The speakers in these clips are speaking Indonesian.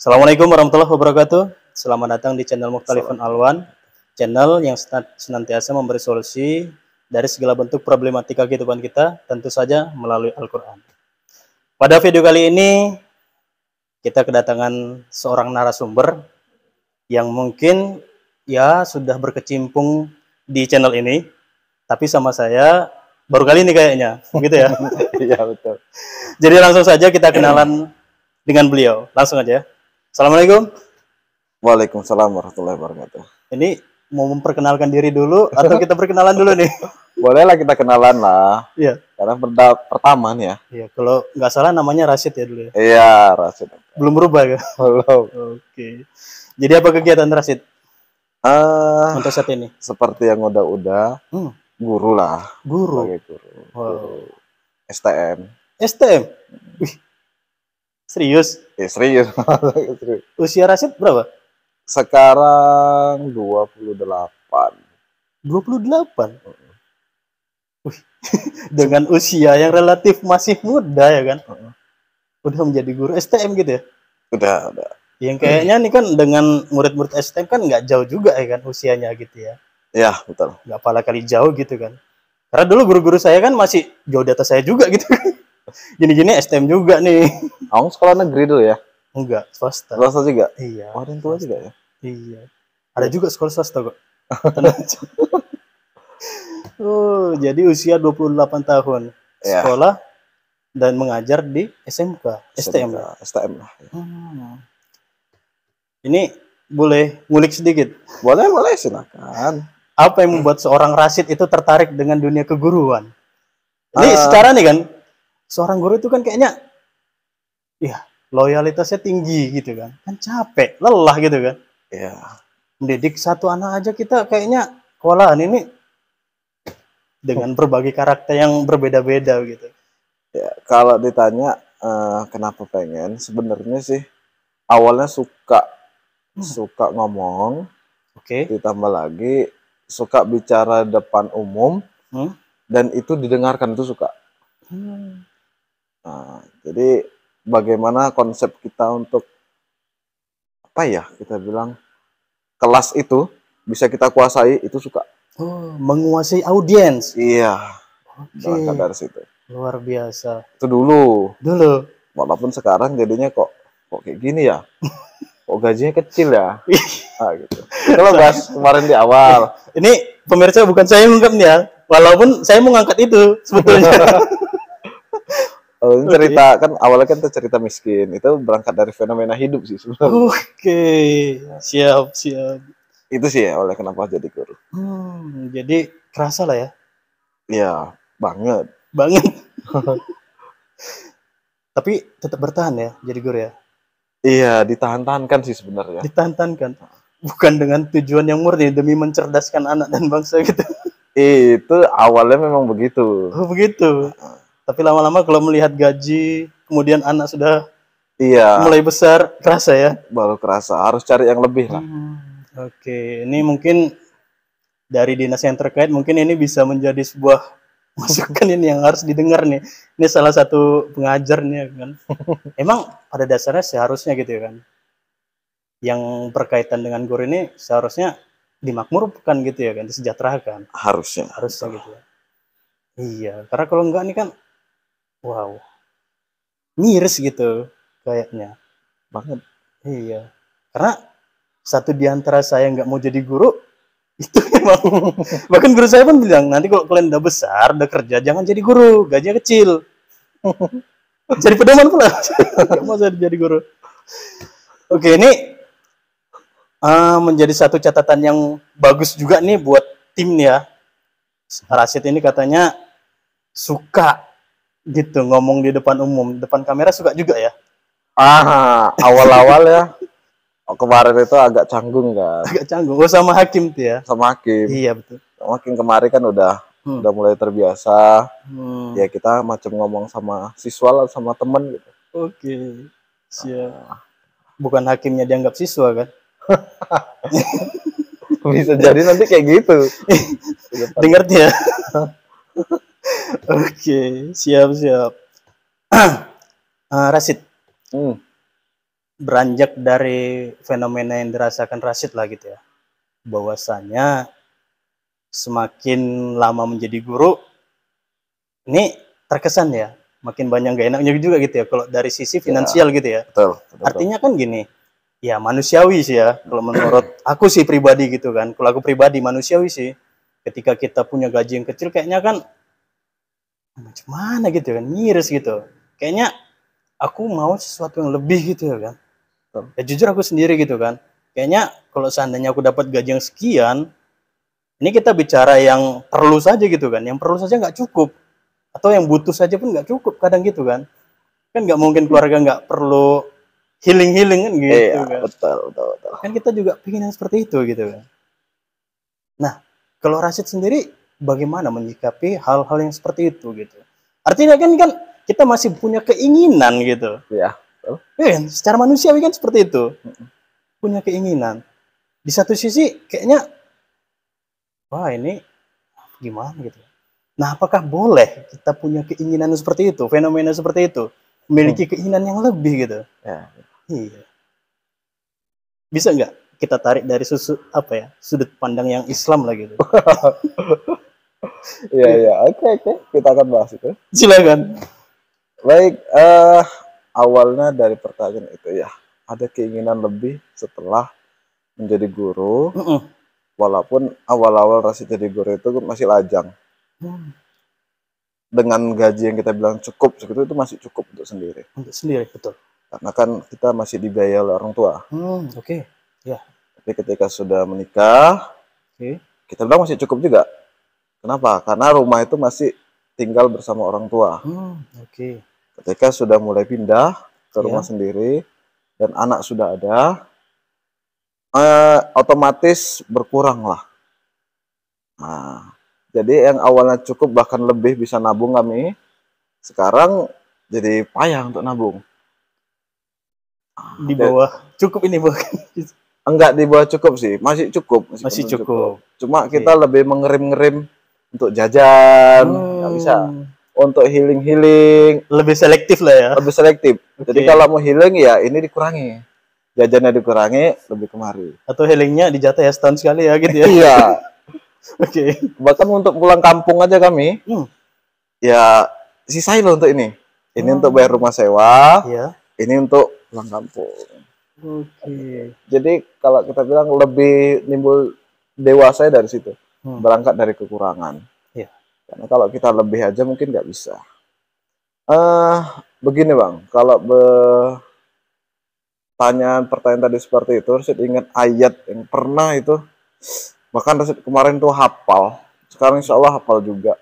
Assalamualaikum warahmatullahi wabarakatuh. Selamat datang di channel Mukhtalifun Alwan, channel yang senantiasa memberi solusi dari segala bentuk problematika kehidupan kita, tentu saja melalui Al-Quran. Pada video kali ini, kita kedatangan seorang narasumber yang mungkin ya sudah berkecimpung di channel ini, tapi sama saya baru kali ini kayaknya, gitu ya. Iya betul. Jadi langsung saja kita kenalan dengan beliau, langsung aja. Assalamualaikum. Waalaikumsalam warahmatullahi wabarakatuh. Ini mau memperkenalkan diri dulu atau kita perkenalan dulu nih? Bolehlah kita kenalan lah. Iya. Karena pertama nih ya. Iya, kalau nggak salah namanya Rashid ya dulu ya. Iya, Rasid. Belum berubah ya? Belum. Oke. Jadi apa kegiatan Rashid untuk saat ini? Seperti yang udah guru lah. Guru. Sebagai guru. Wow. Guru STM. STM. Wih. Serius? Serius. Serius. Usia Rashid berapa? Sekarang 28. 28. Wih. Dengan usia yang relatif masih muda ya kan? Udah menjadi guru STM gitu ya? Udah. Yang kayaknya nih kan dengan murid-murid STM kan nggak jauh juga ya kan usianya gitu ya? Iya, betul. Nggak pala kali jauh gitu kan? Karena dulu guru-guru saya kan masih jauh di atas saya juga gitu. Gini-gini STM juga nih. Kamu sekolah negeri dulu ya? Enggak, swasta. Swasta juga? Iya. Orang tua juga ya? Iya. Ada juga sekolah swasta kok. Tenang aja. Oh, jadi usia 28 tahun. Iya. Sekolah dan mengajar di SMK, STM. STM lah. Ini boleh ngulik sedikit? Boleh, silakan. Apa yang membuat seorang Rashid itu tertarik dengan dunia keguruan? Ini secara nih kan, seorang guru itu kan kayaknya, ya loyalitasnya tinggi gitu kan capek, lelah gitu kan. Iya. Mendidik satu anak aja kita kayaknya kewalahan ini dengan berbagai karakter yang berbeda-beda gitu. Ya, kalau ditanya kenapa pengen, sebenarnya sih awalnya suka ngomong, ditambah lagi suka bicara depan umum, dan itu didengarkan itu suka. Nah, jadi bagaimana konsep kita untuk apa ya kita bilang kelas itu bisa kita kuasai itu suka. Menguasai audiens. Iya. Berangkat dari situ. Luar biasa. Itu dulu. Walaupun sekarang jadinya kok kayak gini ya. Kok gajinya kecil ya. Nah, gitu. Kalau bahas kemarin di awal. Ini pemirsa bukan saya yang ngungkap nih ya. Walaupun saya mau ngangkat itu sebetulnya. Ini cerita kan awalnya kan cerita miskin. Itu berangkat dari fenomena hidup sih sebenarnya. Siap. Itu sih ya oleh kenapa jadi guru. Jadi kerasa lah ya. Iya, banget. Tapi tetap bertahan ya jadi guru ya. Iya, ditahan-tahankan sih sebenarnya. Ditahan-tahankan. Bukan dengan tujuan yang murni demi mencerdaskan anak dan bangsa gitu. Itu awalnya memang begitu. Oh, begitu. Tapi lama-lama kalau melihat gaji, kemudian anak sudah mulai besar, kerasa ya? Baru kerasa, harus cari yang lebih lah. Oke, ini mungkin dari dinas yang terkait, mungkin ini bisa menjadi sebuah masukan ini yang harus didengar nih. Ini salah satu pengajar nih kan. Emang pada dasarnya seharusnya gitu ya kan. Yang berkaitan dengan guru ini seharusnya dimakmurkan gitu ya kan, disejahterakan. Harusnya gitu ya. Iya, karena kalau enggak nih kan wow. Miris gitu kayaknya. Banget. Iya. Karena satu di antara saya nggak mau jadi guru itu memang bahkan guru saya pun bilang nanti kalau kalian udah besar udah kerja jangan jadi guru, gajinya kecil. Jadi pedoman pula. Nggak mau saya jadi guru. Oke, ini menjadi satu catatan yang bagus juga nih buat tim ya. Rashid ini katanya suka gitu ngomong di depan umum, depan kamera suka juga ya. Awal-awal ya. Kemarin itu agak canggung kan. Agak canggung. Sama Hakim tuh ya. Sama Hakim. Iya betul. Sama Hakim kemarin kan udah mulai terbiasa. Ya kita macam ngomong sama siswa lah, sama temen gitu. Oke. Siap. Bukan Hakimnya dianggap siswa kan? Bisa jadi nanti kayak gitu. Dengar ya. Oke, siap. Rashid. beranjak dari fenomena yang dirasakan Rashid lah gitu ya, bahwasanya semakin lama menjadi guru ini terkesan ya makin banyak gak enaknya juga gitu ya kalau dari sisi finansial gitu ya. Betul. Artinya kan gini, ya manusiawi sih ya kalau menurut aku sih pribadi gitu kan. Kalau aku pribadi manusiawi sih, ketika kita punya gaji yang kecil kayaknya kan macam mana gitu kan, miris gitu. Kayaknya aku mau sesuatu yang lebih gitu ya kan. Ya jujur aku sendiri gitu kan. Kayaknya kalau seandainya aku dapat gaji yang sekian, ini kita bicara yang perlu saja gitu kan. Yang perlu saja nggak cukup. Atau yang butuh saja pun nggak cukup kadang gitu kan. Kan nggak mungkin keluarga nggak perlu healing kan gitu Iya, kan. betul. Kan kita juga pengen yang seperti itu gitu kan. Nah, kalau Rashid sendiri bagaimana menyikapi hal-hal yang seperti itu gitu. Artinya kan kita masih punya keinginan gitu. Iya. Secara manusiawi kan seperti itu. Punya keinginan. Di satu sisi kayaknya wah ini gimana gitu. Nah, apakah boleh kita punya keinginan seperti itu, fenomena seperti itu, memiliki keinginan yang lebih gitu? Ya. Iya. Bisa nggak kita tarik dari sudut pandang yang Islam lah gitu? Iya. Oke. Kita akan bahas itu. Silakan. Baik, awalnya dari pertanyaan itu ya, ada keinginan lebih setelah menjadi guru, walaupun awal-awal Rashid jadi guru itu masih lajang. Dengan gaji yang kita bilang cukup, segitu itu masih cukup untuk sendiri. Untuk sendiri, betul. Karena kan kita masih dibiayai oleh orang tua. Oke. Ya. Tapi ketika sudah menikah, kita bilang masih cukup juga. Kenapa? Karena rumah itu masih tinggal bersama orang tua. Ketika sudah mulai pindah ke rumah sendiri dan anak sudah ada, otomatis berkurang lah. Nah, jadi yang awalnya cukup bahkan lebih bisa nabung kami, sekarang jadi payah untuk nabung. Di bawah cukup ini bukan? Enggak di bawah cukup sih, masih cukup. Masih cukup. Cuma kita lebih mengerim-ngerim untuk jajan, nggak bisa. Untuk healing lebih selektif lah ya. Lebih selektif. Jadi kalau mau healing ya ini dikurangi, jajannya dikurangi, lebih kemari. Atau healingnya dijatah ya setahun sekali ya gitu ya. Iya. Bahkan untuk pulang kampung aja kami, ya sisain loh untuk ini. Ini untuk bayar rumah sewa, ini untuk pulang kampung. Jadi kalau kita bilang lebih nimbul dewasa dari situ, berangkat dari kekurangan. Karena kalau kita lebih aja mungkin nggak bisa. Begini Bang, kalau pertanyaan tadi seperti itu, Rashid ingat ayat yang pernah itu, bahkan Rashid kemarin tuh hafal, sekarang insya Allah hafal juga,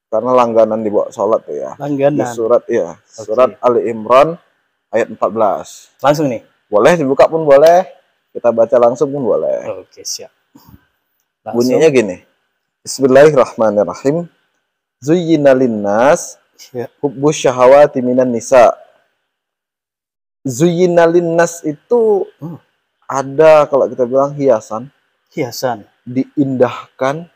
karena langganan dibawa sholat tuh ya. Langganan. Di surat Ali Imran ayat 14. Langsung nih. Boleh dibuka pun boleh, kita baca langsung pun boleh. Oke, siap. Langsung. Bunyinya gini. Bismillahirrahmanirrahim. Zuyyina linnas hubbus syahawati minan nisa. Zuyyina linnas itu ada kalau kita bilang hiasan. Diindahkan.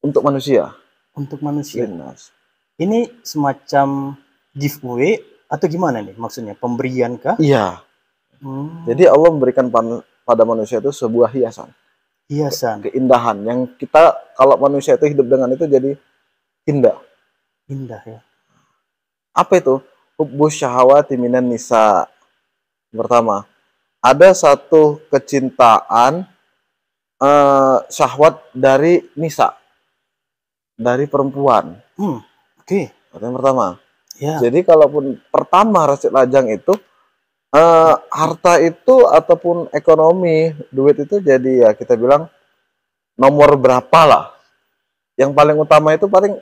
Untuk manusia. Untuk manusia. Linnas. Ini semacam giveaway atau gimana nih maksudnya? Pemberian kah? Iya. Jadi Allah memberikan pada manusia itu sebuah hiasan. Keindahan yang kita kalau manusia itu hidup dengan itu jadi indah ya. Apa itu? Hubbus syahawati minan nisa. Pertama, ada satu kecintaan syahwat dari nisa, dari perempuan. Yang pertama. Jadi kalaupun pertama Rashid lajang itu harta itu ataupun ekonomi, duit itu jadi ya kita bilang nomor berapa lah. Yang paling utama itu paling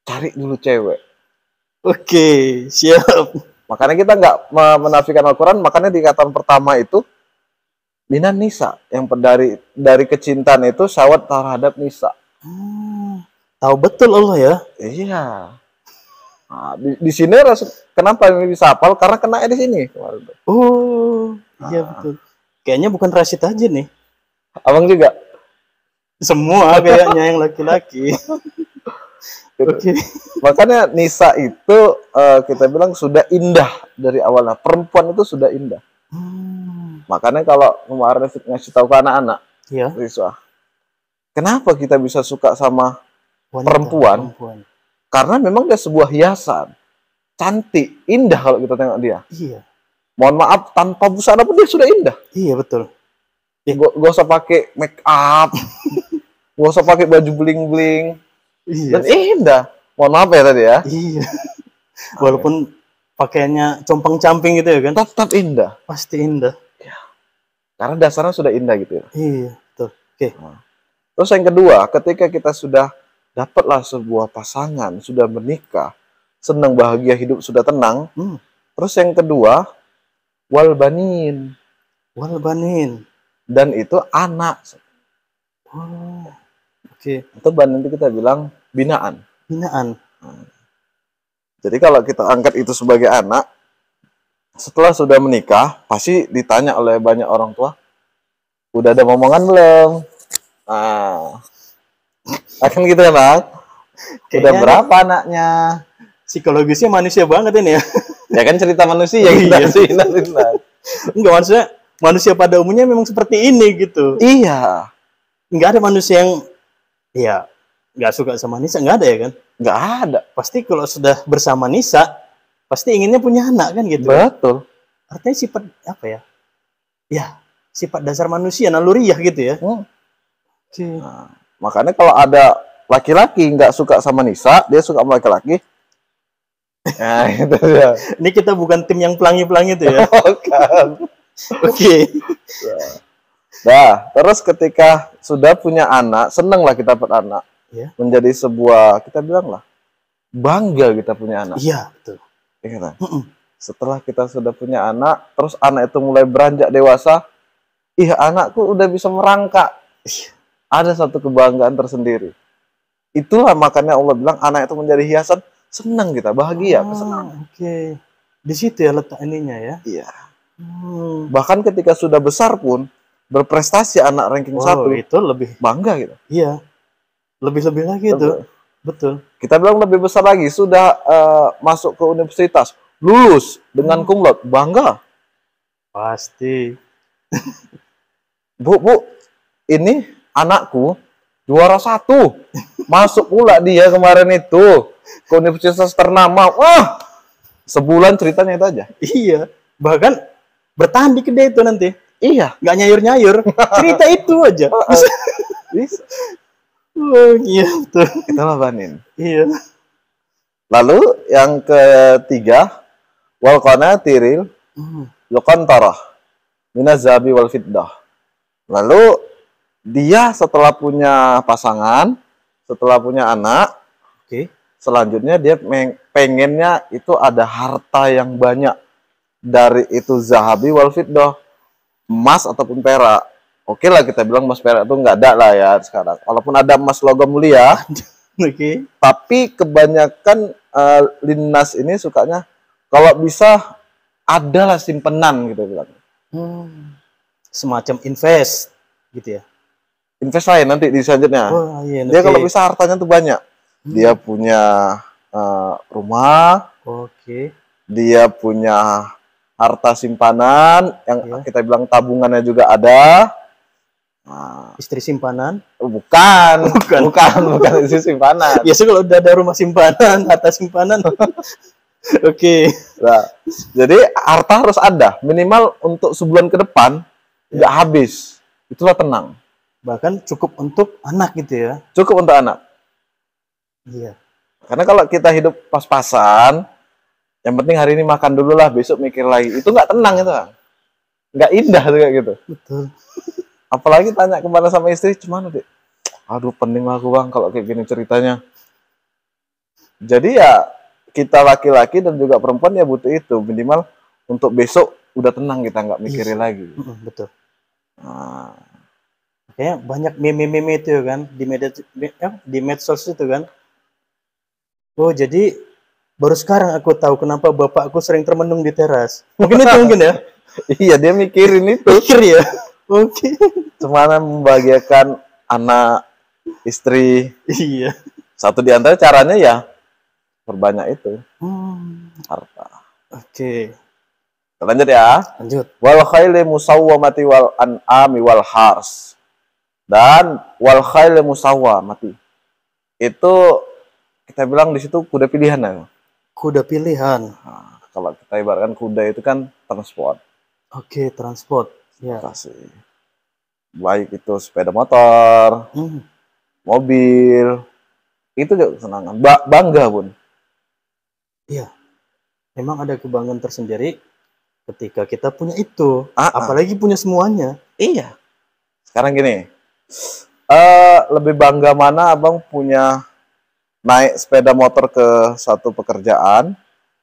cari dulu cewek. Siap. Makanya kita nggak menafikan Al-Quran, makanya di kata pertama itu minan nisa, yang dari kecintaan itu syahwat terhadap nisa. Tahu betul Allah ya. Iya. Nah, di sini kenapa ini bisa hafal? Karena kena di sini. Iya betul. Kayaknya bukan Rashid aja nih. Abang juga. Semua kayaknya yang laki-laki. Gitu. Oke. Makanya Nisa itu kita bilang sudah indah dari awalnya. Perempuan itu sudah indah. Makanya kalau kemarin ngasih tahu ke anak-anak, Iya. Rizwa, kenapa kita bisa suka sama perempuan? Karena memang dia sebuah hiasan. Cantik, indah kalau kita tengok dia. Iya. Mohon maaf, tanpa busana pun dia sudah indah. Iya, betul. Gak usah pakai make up, gak usah pakai baju bling-bling. Iya. Dan indah. Mohon maaf ya tadi ya. Iya. Walaupun pakaiannya compang-camping gitu ya kan. Tetap indah. Pasti indah. Ya. Karena dasarnya sudah indah gitu ya. Iya, betul. Oke. Nah. Terus yang kedua, ketika kita sudah dapatlah sebuah pasangan, sudah menikah, senang, bahagia, hidup sudah tenang. Terus yang kedua, wal banin. Wal banin. Dan itu anak. Oh. Oke. Itu banin itu kita bilang binaan. Binaan. Jadi kalau kita angkat itu sebagai anak, setelah sudah menikah, pasti ditanya oleh banyak orang tua, udah ada momongan belum? Akan gitu ya, Bang? Udah berapa anaknya? Psikologisnya manusia banget ini ya. Ya kan cerita manusia kita sih. Enggak, maksudnya manusia pada umumnya memang seperti ini gitu. Iya. Enggak ada manusia yang ya nggak suka sama Nisa, nggak ada ya kan? Nggak ada. Pasti kalau sudah bersama Nisa, pasti inginnya punya anak kan gitu. Betul. Artinya sifat apa ya? Ya, sifat dasar manusia, naluriah gitu ya. Nah, makanya kalau ada laki-laki nggak suka sama Nisa, dia suka sama laki-laki. Nah, itu ya. Ini kita bukan tim yang pelangi-pelangi itu ya. Oke. Nah, terus ketika sudah punya anak, seneng lah kita dapat anak. Ya. Menjadi sebuah, kita bilang lah, bangga kita punya anak. Iya, betul. Ya, kan? Setelah kita sudah punya anak, terus anak itu mulai beranjak dewasa, anakku udah bisa merangkak. Ada satu kebanggaan tersendiri. Itulah makanya Allah bilang anak itu menjadi hiasan, senang kita, bahagia, kesenangan. Oke. Di situ ya letak ininya ya. Iya. Bahkan ketika sudah besar pun, berprestasi anak ranking 1, itu lebih bangga gitu. Iya. Lebih-lebih lagi itu. Betul. Kita bilang lebih besar lagi, sudah masuk ke universitas, lulus dengan cum laude, bangga. Pasti. Bu, ini anakku juara 1, masuk pula dia kemarin itu ke universitas ternama. Wah, sebulan ceritanya itu aja. Iya. Bahkan bertahan di kedai itu nanti. Iya. Nggak nyayur-nyayur. Cerita itu aja. Bisa. Oh iya betul. Itulah banin. Iya. Lalu yang ketiga, wal qanatiril luqantarah minaz zahabi wal fiddah. Lalu dia setelah punya pasangan, setelah punya anak, selanjutnya dia pengennya itu ada harta yang banyak. Dari itu zahabi wal fiddah, emas ataupun perak. Oke lah kita bilang emas perak itu nggak ada lah ya sekarang. Walaupun ada emas logam mulia, tapi kebanyakan linnas ini sukanya kalau bisa adalah simpenan gitu bilang. Semacam invest gitu ya. Invest lain nanti di selanjutnya. Dia kalau bisa hartanya tuh banyak. Dia punya rumah. Dia punya harta simpanan yang kita bilang tabungannya juga ada. Istri simpanan? Bukan istri simpanan. Biasa kalau udah ada rumah simpanan, harta simpanan. Nah, jadi harta harus ada, minimal untuk sebulan ke depan nggak habis. Itulah tenang. Bahkan cukup untuk anak gitu ya? Cukup untuk anak. Iya. Karena kalau kita hidup pas-pasan, yang penting hari ini makan dulu lah, besok mikir lagi. Itu nggak tenang itu, nggak indah tuh kayak gitu. Betul. Apalagi tanya kemana sama istri, cuman deh, aduh pening aku bang kalau kayak gini ceritanya. Jadi ya kita laki-laki dan juga perempuan ya butuh itu, minimal untuk besok udah tenang kita nggak mikirin lagi. Betul. Kayak banyak meme-meme itu kan di medsos itu kan. Oh jadi baru sekarang aku tahu kenapa bapakku sering termenung di teras. Mungkin itu mungkin ya. Iya dia mikirin itu. Mikir ya. Gimana membahagiakan anak, istri. Iya. Satu di antara caranya ya perbanyak itu harta. Oke. Lanjut ya. Lanjut. Wal khayli musawwamati wal an'ami wal hars. Dan wal khayli musawwamati. Itu kita bilang di situ kuda pilihan ya. Kuda pilihan. Nah, kalau kita ibaratkan kuda itu kan transport. Oke, transport. Ya. Kasih. Baik itu sepeda motor, mobil, itu juga kesenangan. Bangga pun. Iya. Memang ada kebanggaan tersendiri ketika kita punya itu. Apalagi punya semuanya. Iya. Sekarang gini. Lebih bangga mana abang punya naik sepeda motor ke satu pekerjaan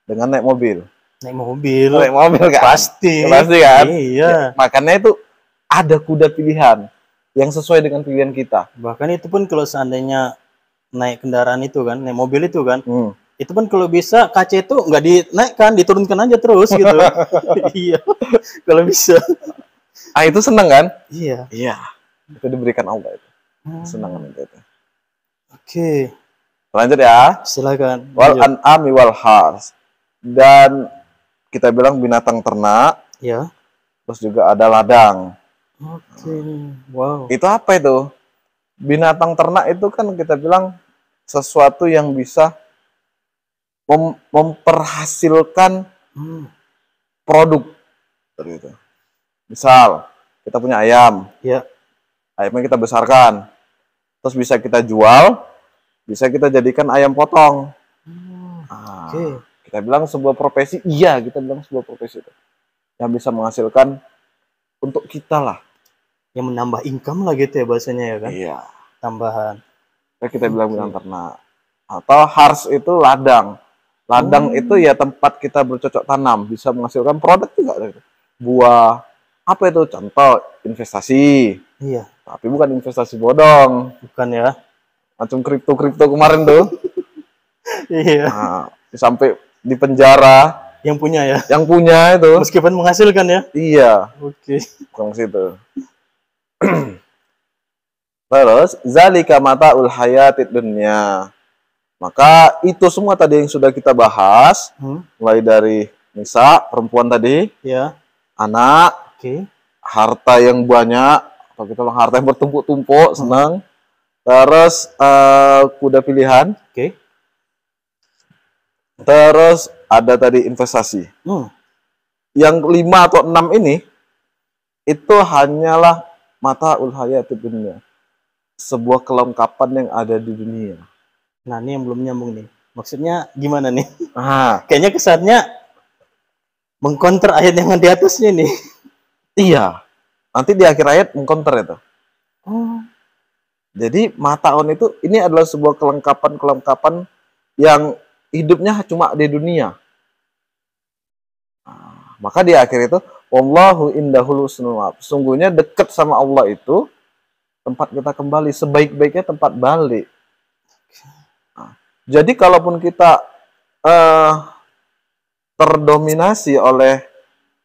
dengan naik mobil? Naik mobil. Naik mobil kan? Pasti. Pasti kan? Iya. Ya, makanya itu ada kuda pilihan yang sesuai dengan pilihan kita. Bahkan itu pun kalau seandainya naik kendaraan itu kan, naik mobil itu kan, itu pun kalau bisa kaca itu nggak dinaikkan, diturunkan aja terus gitu. Iya, kalau bisa. Itu seneng kan? Iya. Iya. Itu diberikan Allah itu. Kesenangan itu. Oke. Lanjut ya. Silakan. Wal an'ami wal hars. Dan kita bilang binatang ternak. Ya. Terus juga ada ladang. Oke. Wow. Itu apa itu? Binatang ternak itu kan kita bilang sesuatu yang bisa memperhasilkan produk. Gitu. Misal kita punya ayam. Ya. Ayamnya kita besarkan. Terus bisa kita jual, bisa kita jadikan ayam potong. Oke. Kita bilang sebuah profesi, iya kita bilang sebuah profesi itu. Yang bisa menghasilkan untuk kita lah. Yang menambah income lah gitu ya bahasanya ya kan? Iya. Tambahan. Kita bilang binatang ternak. Atau hars itu ladang. Ladang itu ya tempat kita bercocok tanam, bisa menghasilkan produk juga. Buah. Apa itu? Contoh investasi. Iya. Tapi bukan investasi bodong. Bukan ya. Macam kripto kemarin tuh. Iya. Nah, sampai di penjara. Yang punya ya. Yang punya itu. Meskipun menghasilkan ya. Iya. Oke. Bukan situ. Terus zalika mata'ul hayatid dunya. Maka itu semua tadi yang sudah kita bahas, mulai dari nisa, perempuan tadi, ya, anak, harta yang banyak, atau kita bilang harta yang bertumpuk-tumpuk, senang. Terus kuda pilihan. Terus ada tadi investasi. Yang 5 atau 6 ini itu hanyalah mata'ul hayatid dunya. Sebuah kelengkapan yang ada di dunia. Nah, ini yang belum nyambung nih. Maksudnya gimana nih? Kayaknya kesannya mengkonter ayat yang di atasnya nih. Iya. Nanti di akhir ayat mengkonter itu. Jadi mata'un itu ini adalah sebuah kelengkapan yang hidupnya cuma di dunia. Maka di akhir itu wallahu indahul husnul ma'ab. Sungguhnya dekat sama Allah itu tempat kita kembali, sebaik-baiknya tempat balik. Jadi kalaupun kita terdominasi oleh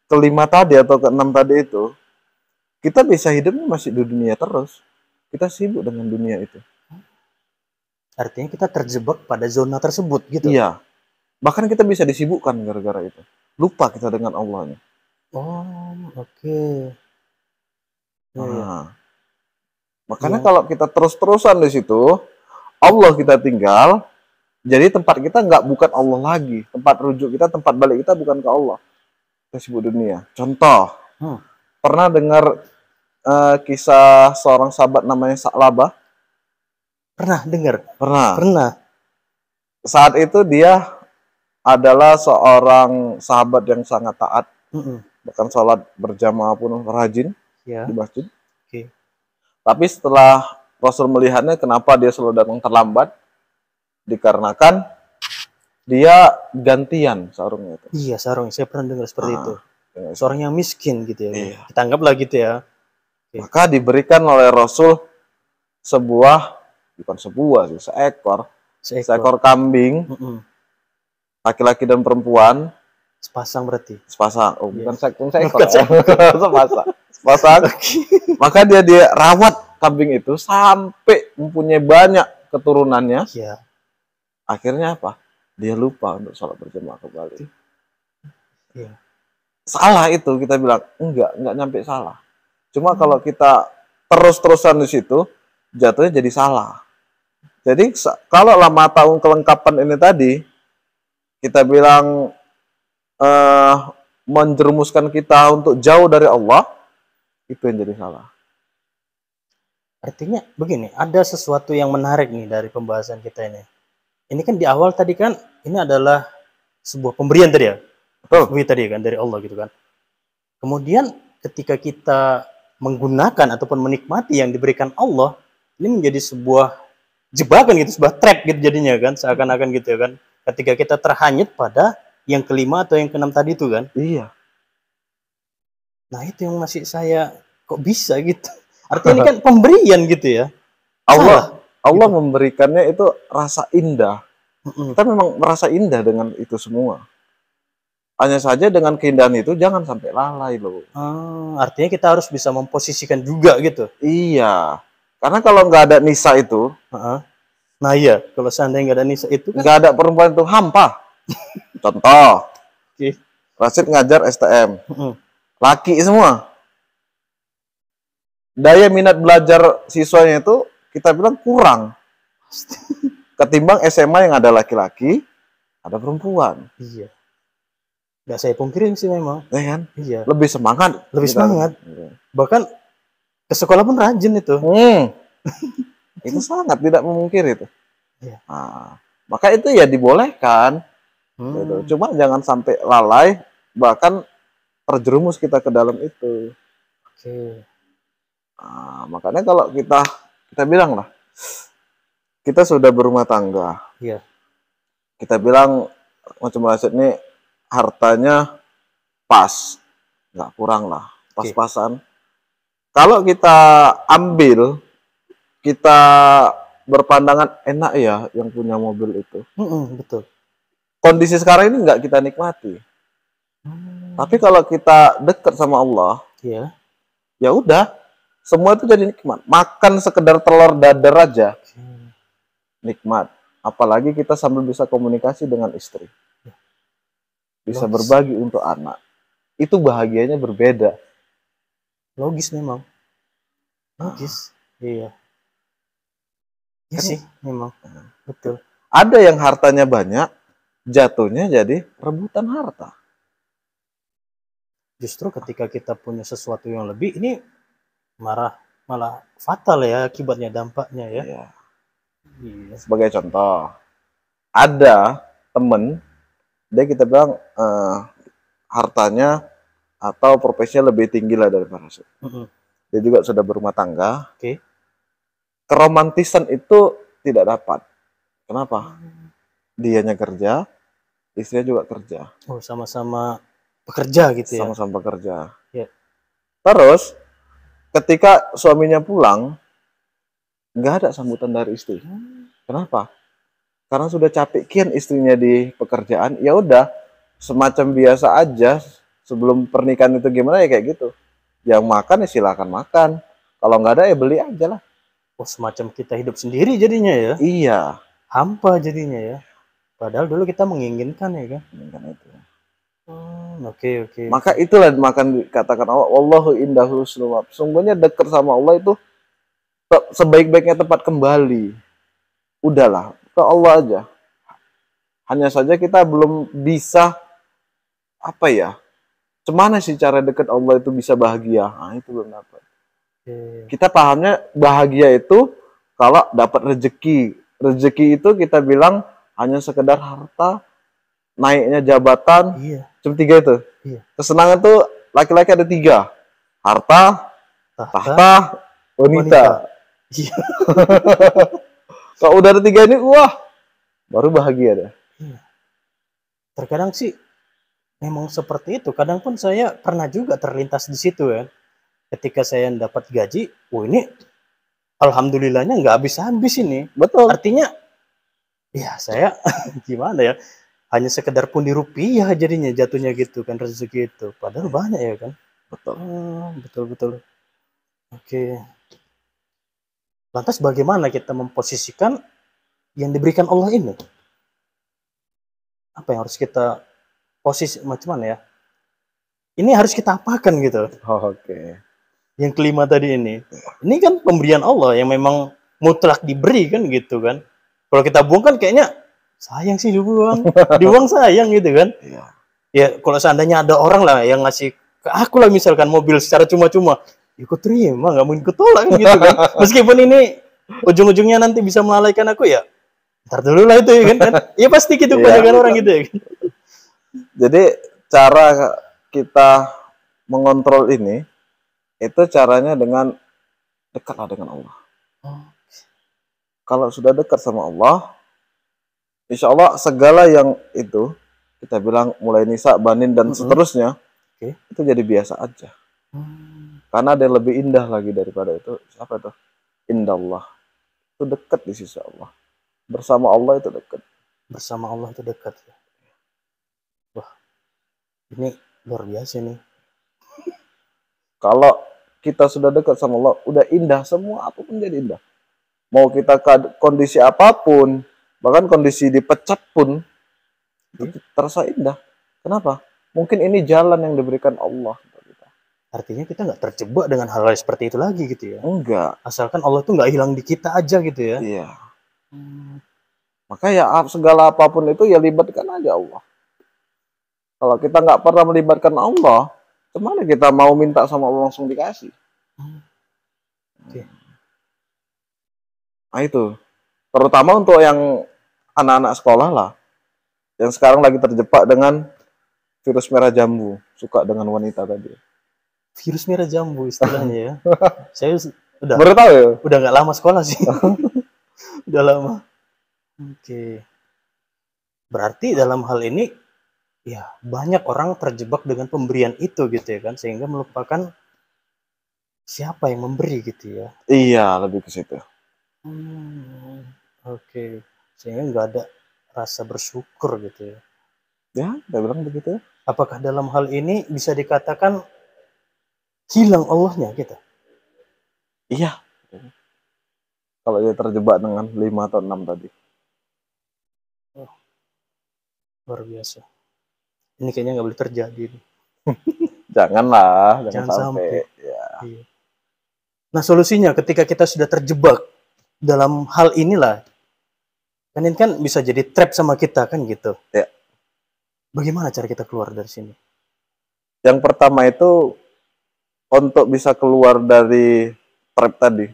kelima tadi atau keenam tadi itu, kita bisa hidupnya masih di dunia terus. Kita sibuk dengan dunia itu. Artinya kita terjebak pada zona tersebut gitu. Iya. Bahkan kita bisa disibukkan gara-gara itu. Lupa kita dengan Allahnya. Oke. Makanya kalau kita terus-terusan di situ, Allah kita tinggal, jadi tempat kita bukan Allah lagi. Tempat rujuk kita, tempat balik kita bukan ke Allah. Kita sibuk dunia. Contoh, pernah dengar kisah seorang sahabat namanya Sa'labah? Pernah dengar? Pernah. Saat itu dia adalah seorang sahabat yang sangat taat. Bahkan sholat berjamaah pun rajin di masjid. Tapi setelah Rasul melihatnya, kenapa dia selalu datang terlambat? Dikarenakan dia gantian sarungnya itu. Iya, sarung. Saya pernah dengar seperti itu. Seorang yang miskin gitu ya. Iya. Kita anggaplah gitu ya. Maka diberikan oleh Rasul seekor kambing, laki-laki dan perempuan. Sepasang berarti. Sepasang. Bukan seekor. Sepasang. Maka dia rawat kambing itu sampai mempunyai banyak keturunannya. Iya. Akhirnya apa? Dia lupa untuk sholat berjamaah kembali. Iya. Salah itu kita bilang enggak nyampe salah. Cuma kalau kita terus-terusan di situ, jatuhnya jadi salah. Jadi kalau 5 tahun kelengkapan ini tadi kita bilang menjerumuskan kita untuk jauh dari Allah, itu yang jadi salah. Artinya begini, ada sesuatu yang menarik nih dari pembahasan kita ini. Ini kan di awal tadi kan ini adalah sebuah pemberian tadi ya. Betul. Tadi kan dari Allah gitu kan. Kemudian ketika kita menggunakan ataupun menikmati yang diberikan Allah, ini menjadi sebuah jebakan gitu, sebuah trap gitu jadinya kan, seakan-akan gitu ya kan. Ketika kita terhanyut pada yang kelima atau yang keenam tadi itu kan. Iya. Nah itu yang masih saya kok bisa gitu. Artinya ini kan pemberian gitu ya. Allah gitu. Memberikannya itu rasa indah. Kita memang merasa indah dengan itu semua. Hanya saja dengan keindahan itu jangan sampai lalai loh. Artinya kita harus bisa memposisikan juga gitu. Iya. Karena kalau nggak ada nisa itu, nah iya, kalau seandainya nggak ada nisa itu kan nggak ada perempuan itu hampa. Contoh, Rasid ngajar STM, laki semua. Daya minat belajar siswanya itu kita bilang kurang. Ketimbang SMA yang ada laki-laki, ada perempuan. Iya. Nggak saya pungkirin sih memang. Ya kan? Iya. Lebih semangat. Iya. Bahkan ke sekolah pun rajin itu. Itu sangat tidak memungkiri itu. Iya. Nah, maka itu ya dibolehkan. Gitu. Cuma jangan sampai lalai, bahkan terjerumus kita ke dalam itu. Oke. Nah, makanya kalau kita bilang lah, kita sudah berumah tangga. Iya. Kita bilang macam Rasid ini hartanya pas, nggak kurang lah, pas-pasan. Kalau kita ambil, kita berpandangan enak ya yang punya mobil itu. Betul. Kondisi sekarang ini nggak kita nikmati. Tapi kalau kita dekat sama Allah, ya udah, semua itu jadi nikmat. Makan sekedar telur dadar aja, nikmat. Apalagi kita sambil bisa komunikasi dengan istri, bisa berbagi untuk anak. Itu bahagianya berbeda. Logis memang. Logis. Iya. Iya sih, memang. Betul. Ada yang hartanya banyak, jatuhnya jadi rebutan harta. Justru ketika kita punya sesuatu yang lebih, ini malah fatal ya akibatnya, dampaknya ya. Iya. Sebagai contoh, ada temen, dia kita bilang hartanya atau profesinya lebih tinggi lah dari Rasid. Dia juga sudah berumah tangga. Keromantisan itu tidak dapat. Kenapa? Dianya kerja, istrinya juga kerja. Oh, sama-sama bekerja gitu ya? Sama-sama bekerja. Terus, ketika suaminya pulang, nggak ada sambutan dari istri. Kenapa? Karena sudah capek kian istrinya di pekerjaan. Ya udah, semacam biasa aja. Sebelum pernikahan itu gimana ya kayak gitu. Yang makan ya silakan makan. Kalau nggak ada ya beli aja lah. Oh, semacam kita hidup sendiri jadinya ya? Iya. Hampa jadinya ya. Padahal dulu kita menginginkan ya kan? Menginginkan itu. Oke. Maka itulah makan dikatakan Allah, Wallahu indahu husnul ma'ab. Sungguhnya dekat sama Allah itu sebaik-baiknya tempat kembali. Udahlah, ke Allah aja. Hanya saja kita belum bisa Cemana sih cara dekat Allah itu bisa bahagia? Nah, itu belum dapat. Kita pahamnya bahagia itu kalau dapat rezeki. Rezeki itu kita bilang hanya sekedar harta, naiknya jabatan. Cuma 3 itu. Kesenangan tuh laki-laki ada 3. Harta, tahta, wanita. Kalau udah ada 3 ini, wah, baru bahagia deh. Terkadang sih memang seperti itu. Kadang pun saya pernah juga terlintas di situ ya. Ketika saya dapat gaji, ini alhamdulillahnya nggak habis-habis ini. Betul. Artinya, ya saya gimana ya? Hanya sekedar pundi rupiah jadinya jatuhnya gitu kan rezeki itu. Padahal banyak ya kan. Betul. Oke. Lantas bagaimana kita memposisikan yang diberikan Allah ini, apa yang harus kita posisi macam mana ya? Ini harus kita apakan gitu. Oke. Yang kelima tadi ini kan pemberian Allah yang memang mutlak diberi kan gitu kan. Kalau kita buang kan kayaknya sayang sih dibuang sayang gitu kan. Iya. Ya kalau seandainya ada orang lah yang ngasih ke aku lah misalkan mobil secara cuma-cuma, ikut terima, nggak mungkin ketolak kan gitu kan. Meskipun ini ujung-ujungnya nanti bisa melalaikan aku ya, ntar dulu lah itu ya kan. Ya pasti gitu kebanyakan orang gitu ya kan. Jadi cara kita mengontrol ini itu caranya dengan dekatlah dengan Allah. Kalau sudah dekat sama Allah, insya Allah segala yang itu kita bilang mulai nisa, banin dan seterusnya itu jadi biasa aja. Karena ada yang lebih indah lagi daripada itu. Apa itu? Indah Allah. Itu dekat di sisi Allah. Bersama Allah itu dekat. Bersama Allah itu dekat. Wah, ini luar biasa nih. Kalau kita sudah dekat sama Allah, udah indah, semua apapun jadi indah. Mau kita kondisi apapun, bahkan kondisi dipecat pun, itu terasa indah. Kenapa? Mungkin ini jalan yang diberikan Allah. Artinya kita nggak terjebak dengan hal-hal seperti itu lagi gitu ya? Enggak. Asalkan Allah tuh nggak hilang di kita aja gitu ya? Iya. Maka ya segala apapun itu ya libatkan aja Allah. Kalau kita nggak pernah melibatkan Allah, kemana kita mau minta sama Allah langsung dikasih? Nah itu, terutama untuk yang anak-anak sekolah lah, yang sekarang lagi terjebak dengan virus merah jambu, suka dengan wanita tadi. Virus merah jambu istilahnya ya. Saya baru tahu ya? Udah nggak lama sekolah sih. Udah lama. Oke. Berarti dalam hal ini ya banyak orang terjebak dengan pemberian itu gitu ya kan, sehingga melupakan siapa yang memberi gitu ya. Iya, lebih ke situ. Oke. Sehingga nggak ada rasa bersyukur gitu ya. Ya, saya bilang begitu. Apakah dalam hal ini bisa dikatakan hilang Allahnya kita? Iya. Kalau dia terjebak dengan 5 atau 6 tadi. Oh, luar biasa. Ini kayaknya nggak boleh terjadi. Jangan sampai. Ya. Iya. Nah solusinya ketika kita sudah terjebak dalam hal inilah, kan ini kan bisa jadi trap sama kita kan gitu. Ya. Bagaimana cara kita keluar dari sini? Yang pertama itu untuk bisa keluar dari trap tadi.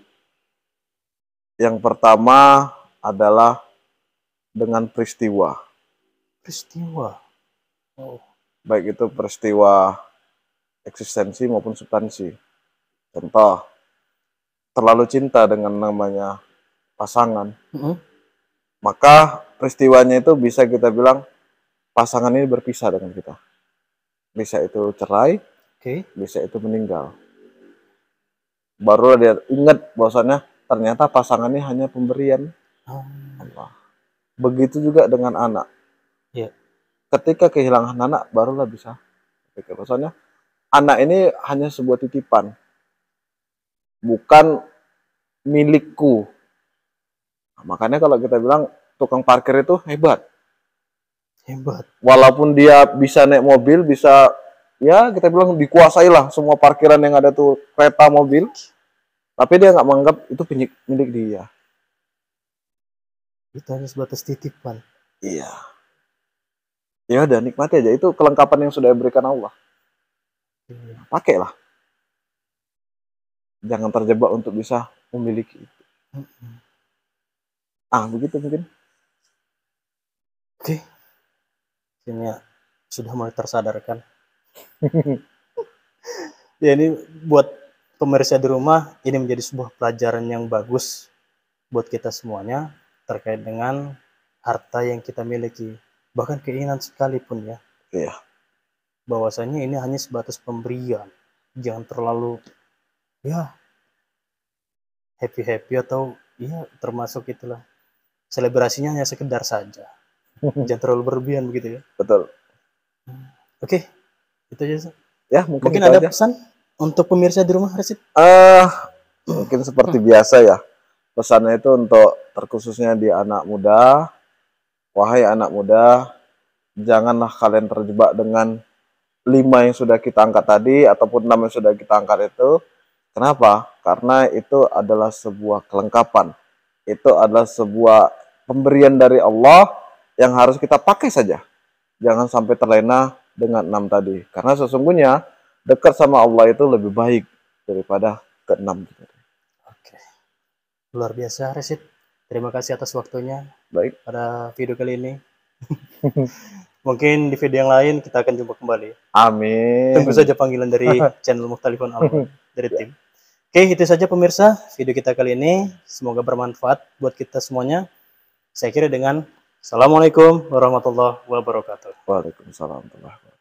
Yang pertama adalah dengan peristiwa. Peristiwa. Oh. Baik itu peristiwa eksistensi maupun substansi. Contoh, terlalu cinta dengan namanya pasangan. Maka peristiwanya itu bisa kita bilang pasangan ini berpisah dengan kita. Bisa itu cerai, bisa itu meninggal. Baru dia ingat bahwasannya ternyata pasangan ini hanya pemberian Allah. Begitu juga dengan anak. Yeah. Ketika kehilangan anak, barulah bisa pikir bahwasannya anak ini hanya sebuah titipan, bukan milikku. Nah, makanya kalau kita bilang tukang parkir itu hebat. Walaupun dia bisa naik mobil, bisa ya kita bilang dikuasai lah semua parkiran yang ada tuh, kereta, mobil, tapi dia nggak menganggap itu milik dia. Itu hanya sebatas titipan. Iya. Ya udah nikmati aja, itu kelengkapan yang sudah diberikan Allah. Pakailah. Jangan terjebak untuk bisa memiliki itu. Begitu mungkin. Oke. Ini sudah mulai tersadarkan. Ya ini buat pemirsa di rumah, ini menjadi sebuah pelajaran yang bagus buat kita semuanya terkait dengan harta yang kita miliki, bahkan keinginan sekalipun ya. Iya. Bahwasanya ini hanya sebatas pemberian, jangan terlalu ya happy atau ya termasuk itulah selebrasinya hanya sekedar saja. Jangan terlalu berlebihan begitu ya. Betul. Oke, itu aja. Ya, mungkin ada pesan untuk pemirsa di rumah, Rasid? Mungkin seperti biasa ya. pesannya itu untuk terkhususnya di anak muda. Wahai anak muda, janganlah kalian terjebak dengan 5 yang sudah kita angkat tadi ataupun 6 yang sudah kita angkat itu. Kenapa? Karena itu adalah sebuah kelengkapan. Itu adalah sebuah pemberian dari Allah yang harus kita pakai saja. Jangan sampai terlena dengan 6 tadi. Karena sesungguhnya dekat sama Allah itu lebih baik daripada ke-6. Oke. Luar biasa, Resid. Terima kasih atas waktunya. Baik. Pada video kali ini. Mungkin di video yang lain kita akan jumpa kembali. Amin. Tunggu saja panggilan dari channel Mukhtalifun Al dari tim. Oke, itu saja pemirsa video kita kali ini. Semoga bermanfaat buat kita semuanya. Saya kira dengan Assalamualaikum warahmatullahi wabarakatuh. Waalaikumsalam warahmatullahi wabarakatuh.